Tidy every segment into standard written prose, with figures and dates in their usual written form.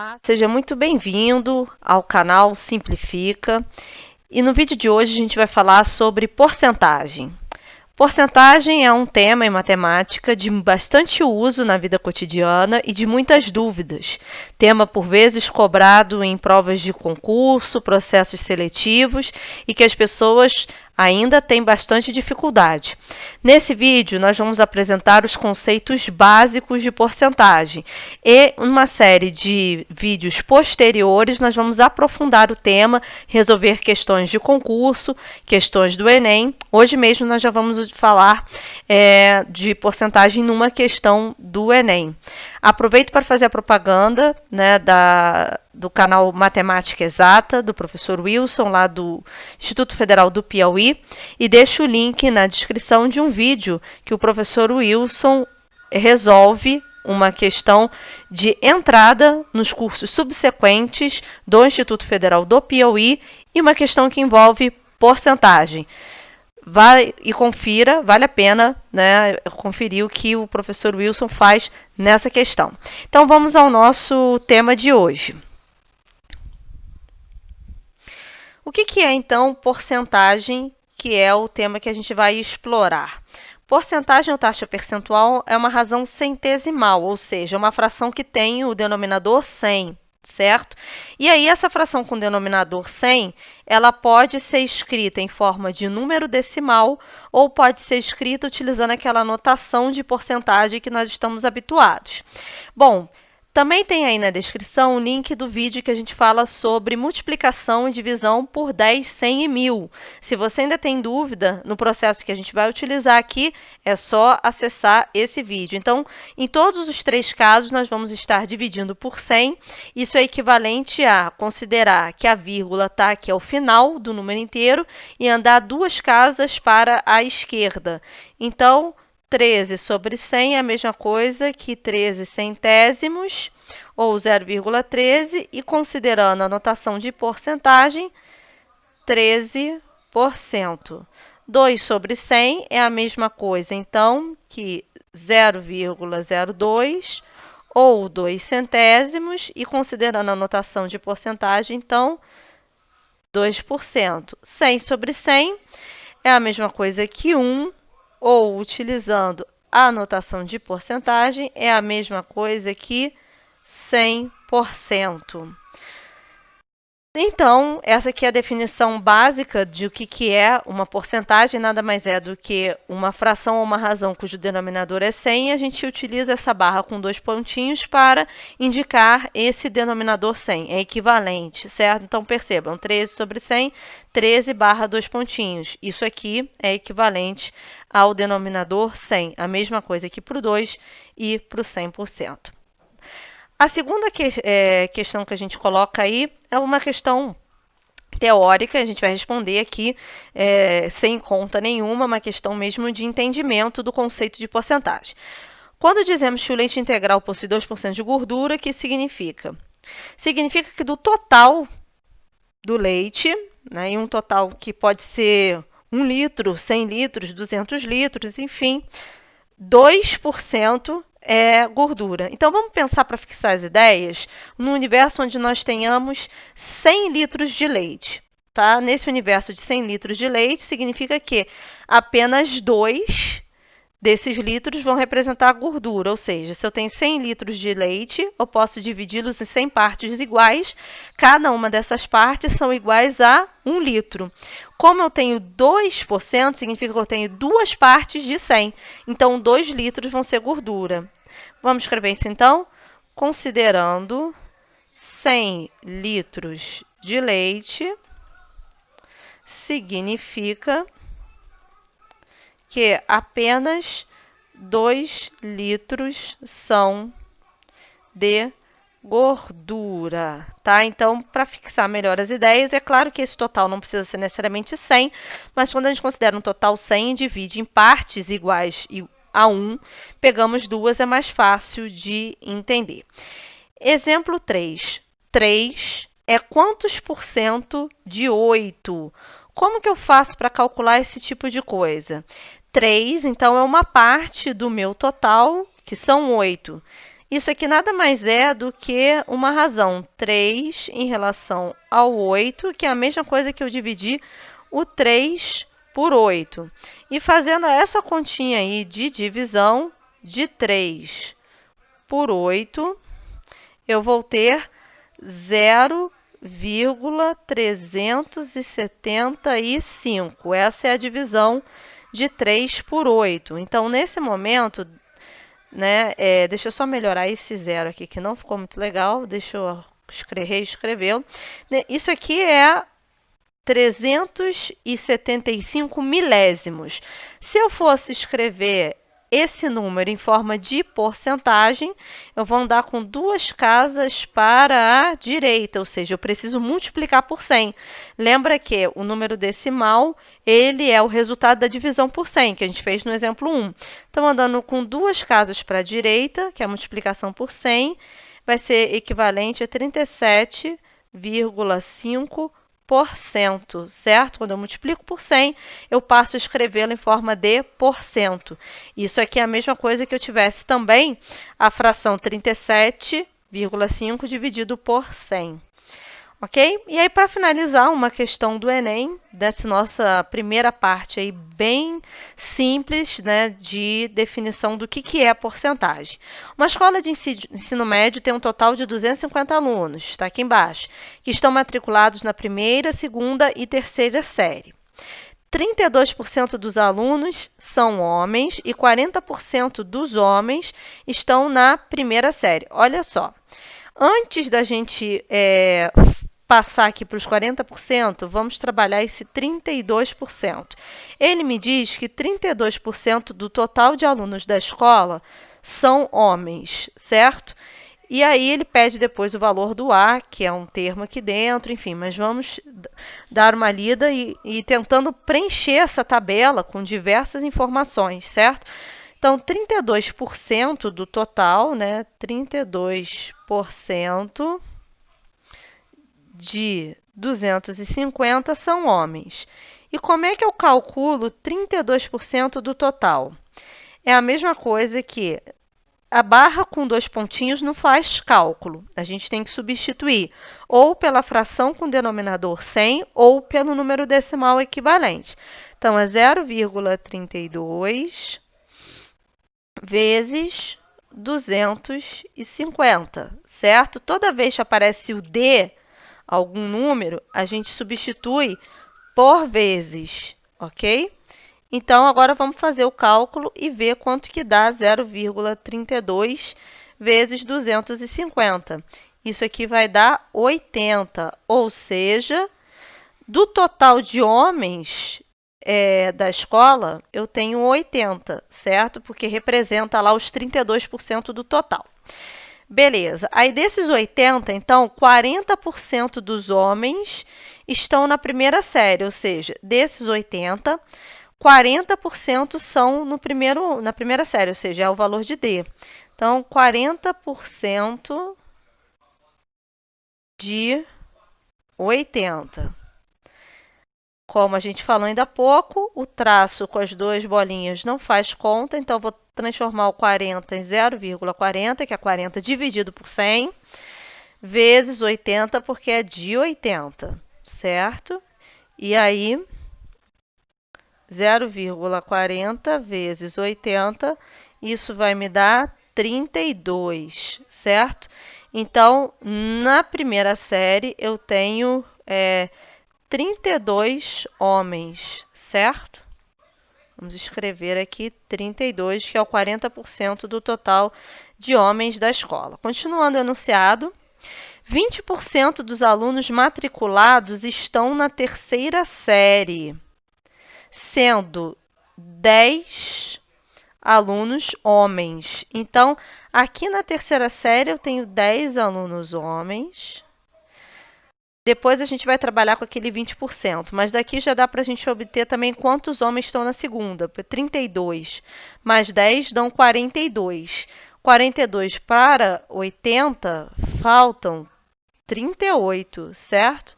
Olá, seja muito bem-vindo ao canal Simplifica. E no vídeo de hoje a gente vai falar sobre porcentagem. Porcentagem é um tema em matemática de bastante uso na vida cotidiana e de muitas dúvidas. Tema por vezes cobrado em provas de concurso, processos seletivos e que as pessoas ainda têm bastante dificuldade. Nesse vídeo, nós vamos apresentar os conceitos básicos de porcentagem e uma série de vídeos posteriores nós vamos aprofundar o tema, resolver questões de concurso, questões do Enem. Hoje mesmo nós já vamos falar de porcentagem numa questão do Enem. Aproveito para fazer a propaganda, do canal Matemática Exata, do professor Wilson, lá do Instituto Federal do Piauí, e deixo o link na descrição de um vídeo que o professor Wilson resolve uma questão de entrada nos cursos subsequentes do Instituto Federal do Piauí e uma questão que envolve porcentagem. Vai e confira, vale a pena, conferir o que o professor Wilson faz nessa questão. Então vamos ao nosso tema de hoje. O que é então porcentagem, que é o tema que a gente vai explorar? Porcentagem ou taxa percentual é uma razão centesimal, ou seja, uma fração que tem o denominador 100, certo? E aí essa fração com denominador 100, ela pode ser escrita em forma de número decimal ou pode ser escrita utilizando aquela notação de porcentagem que nós estamos habituados. Bom, também tem aí na descrição o link do vídeo que a gente fala sobre multiplicação e divisão por 10, 100 e 1000. Se você ainda tem dúvida no processo que a gente vai utilizar aqui, é só acessar esse vídeo. Então, em todos os três casos, nós vamos estar dividindo por 100. Isso é equivalente a considerar que a vírgula está aqui ao final do número inteiro e andar 2 casas para a esquerda. Então, 13 sobre 100 é a mesma coisa que 13 centésimos, ou 0,13, e considerando a notação de porcentagem, 13%. 2 sobre 100 é a mesma coisa, então, que 0,02, ou 2 centésimos, e considerando a notação de porcentagem, então, 2%. 100 sobre 100 é a mesma coisa que 1, ou utilizando a notação de porcentagem, é a mesma coisa que 100%. Então, essa aqui é a definição básica de o que é uma porcentagem, nada mais é do que uma fração ou uma razão cujo denominador é 100, e a gente utiliza essa barra com 2 pontinhos para indicar esse denominador 100, é equivalente, certo? Então, percebam, 13 sobre 100, 13 barra 2 pontinhos. Isso aqui é equivalente ao denominador 100, a mesma coisa que para o 2 e para o 100%. A segunda questão que a gente coloca aí é uma questão teórica, a gente vai responder aqui sem conta nenhuma, uma questão mesmo de entendimento do conceito de porcentagem. Quando dizemos que o leite integral possui 2% de gordura, o que significa? Significa que do total do leite, e um total que pode ser 1 litro, 100 litros, 200 litros, enfim, 2% é gordura. Então, vamos pensar para fixar as ideias num universo onde nós tenhamos 100 litros de leite. Tá? Nesse universo de 100 litros de leite, significa que apenas 2 desses litros vão representar gordura, ou seja, se eu tenho 100 litros de leite, eu posso dividi-los em 100 partes iguais, cada uma dessas partes são iguais a 1 litro. Como eu tenho 2%, significa que eu tenho 2 partes de 100, então 2 litros vão ser gordura. Vamos escrever isso então? Considerando 100 litros de leite, significa que apenas 2 litros são de gordura, tá? Então, para fixar melhor as ideias, é claro que esse total não precisa ser necessariamente 100, mas quando a gente considera um total 100 e divide em partes iguais a 1, pegamos 2, é mais fácil de entender. Exemplo 3. 3 é quantos por cento de 8? Como que eu faço para calcular esse tipo de coisa? 3, então, é uma parte do meu total, que são 8. Isso aqui nada mais é do que uma razão, 3 em relação ao 8, que é a mesma coisa que eu dividi o 3 por 8. E fazendo essa continha aí de divisão de 3 por 8, eu vou ter 0,375. Essa é a divisão de 3 por 8. Então, nesse momento, né, deixa eu só melhorar esse zero aqui, que não ficou muito legal. Deixa eu reescrevê-lo. Isso aqui é 375 milésimos. Se eu fosse escrever esse número em forma de porcentagem, eu vou andar com duas casas para a direita, ou seja, eu preciso multiplicar por 100. Lembra que o número decimal, ele é o resultado da divisão por 100, que a gente fez no exemplo 1. Então, andando com duas casas para a direita, que é a multiplicação por 100, vai ser equivalente a 37,5%. Certo? Quando eu multiplico por 100, eu passo a escrevê-lo em forma de porcento. Isso aqui é a mesma coisa que eu tivesse também a fração 37,5 dividido por 100. Ok? E aí, para finalizar, uma questão do Enem, dessa nossa primeira parte aí, bem simples, né, de definição do que é porcentagem. Uma escola de ensino médio tem um total de 250 alunos, está aqui embaixo, que estão matriculados na primeira, segunda e terceira série. 32% dos alunos são homens e 40% dos homens estão na primeira série. Olha só, antes da gente passar aqui para os 40%, vamos trabalhar esse 32%. Ele me diz que 32% do total de alunos da escola são homens, certo? E aí ele pede depois o valor do A, que é um termo aqui dentro, enfim, mas vamos dar uma lida e tentando preencher essa tabela com diversas informações, certo? Então, 32% do total, né? 32% de 250 são homens. E como é que eu calculo 32% do total? É a mesma coisa que a barra com dois pontinhos não faz cálculo. A gente tem que substituir ou pela fração com denominador 100 ou pelo número decimal equivalente. Então, é 0,32 vezes 250, certo? Toda vez que aparece o D, algum número, a gente substitui por vezes, ok? Então, agora vamos fazer o cálculo e ver quanto que dá 0,32 vezes 250. Isso aqui vai dar 80, ou seja, do total de homens da escola, eu tenho 80, certo? Porque representa lá os 32% do total. Beleza. Aí desses 80, então, 40% dos homens estão na primeira série, ou seja, desses 80, 40% são na primeira série, ou seja, é o valor de D. Então, 40% de 80. Como a gente falou ainda há pouco, o traço com as duas bolinhas não faz conta, então vou transformar o 40 em 0,40, que é 40 dividido por 100, vezes 80, porque é de 80, certo? E aí, 0,40 vezes 80, isso vai me dar 32, certo? Então, na primeira série, eu tenho 32 homens, certo? Vamos escrever aqui 32, que é o 40% do total de homens da escola. Continuando o enunciado, 20% dos alunos matriculados estão na terceira série, sendo 10 alunos homens. Então, aqui na terceira série eu tenho 10 alunos homens. Depois a gente vai trabalhar com aquele 20%, mas daqui já dá para a gente obter também quantos homens estão na segunda. 32 mais 10 dão 42. 42 para 80, faltam 38, certo?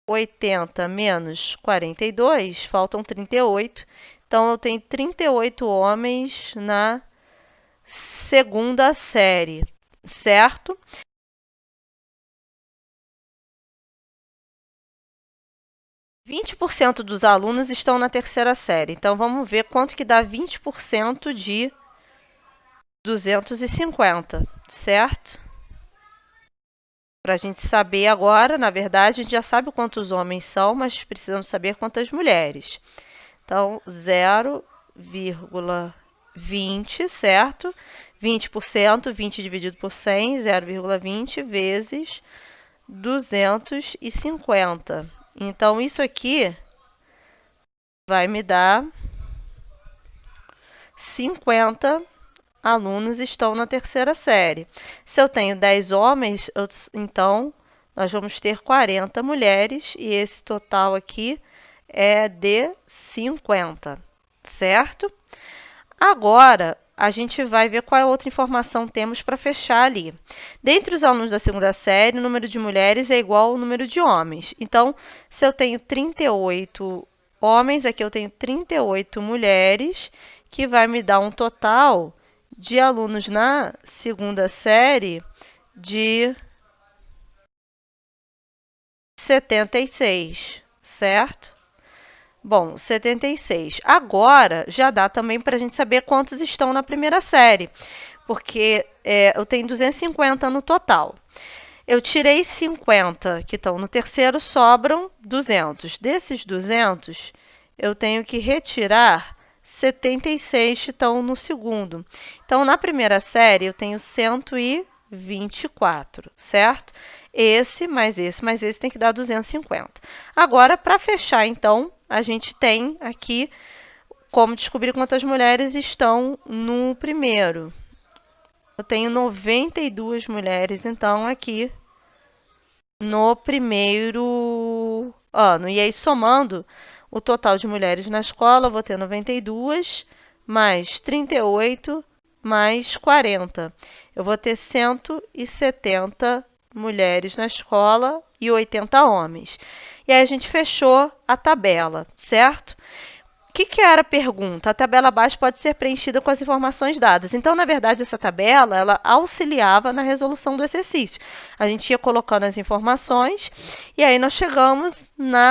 80 menos 42, faltam 38. Então, eu tenho 38 homens na segunda série, certo? Vinte por cento dos alunos estão na terceira série. Então vamos ver quanto que dá 20% de 250, certo? Para a gente saber agora, na verdade, a gente já sabe quantos homens são, mas precisamos saber quantas mulheres. Então, 0,20, certo? 20%, 20 dividido por 100, 0,20 vezes 250. Então, isso aqui vai me dar 50 alunos estão na terceira série. Se eu tenho 10 homens, então nós vamos ter 40 mulheres e esse total aqui é de 50, certo? Agora, a gente vai ver qual outra informação temos para fechar ali. Dentre os alunos da segunda série, o número de mulheres é igual ao número de homens. Então, se eu tenho 38 homens, aqui eu tenho 38 mulheres, que vai me dar um total de alunos na segunda série de 76, certo? Bom, 76. Agora já dá também para a gente saber quantos estão na primeira série, porque eu tenho 250 no total. Eu tirei 50 que estão no terceiro, sobram 200. Desses 200, eu tenho que retirar 76 que estão no segundo. Então, na primeira série, eu tenho 124, certo? Esse mais esse mais esse tem que dar 250. Agora, para fechar, então, a gente tem aqui como descobrir quantas mulheres estão no primeiro. Eu tenho 92 mulheres, então, aqui no primeiro ano. E aí, somando o total de mulheres na escola, eu vou ter 92 mais 38 mais 40. Eu vou ter 170 mulheres na escola e 80 homens. E aí a gente fechou a tabela, certo? O que era a pergunta? A tabela abaixo pode ser preenchida com as informações dadas. Então, na verdade, essa tabela ela auxiliava na resolução do exercício. A gente ia colocando as informações e aí nós chegamos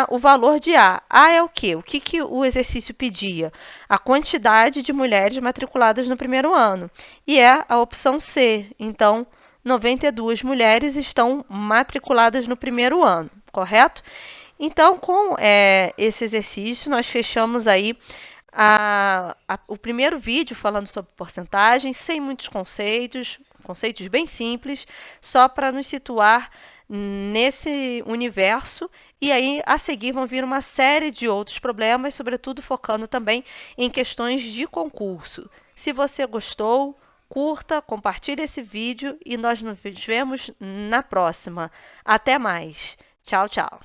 o valor de A. A é o quê? O que o exercício pedia? A quantidade de mulheres matriculadas no primeiro ano. E é a opção C. Então, 92 mulheres estão matriculadas no primeiro ano, correto? Então, com esse exercício, nós fechamos aí o primeiro vídeo falando sobre porcentagem, sem muitos conceitos, conceitos bem simples, só para nos situar nesse universo. E aí, a seguir, vão vir uma série de outros problemas, sobretudo focando também em questões de concurso. Se você gostou, curta, compartilhe esse vídeo e nós nos vemos na próxima. Até mais. Tchau, tchau.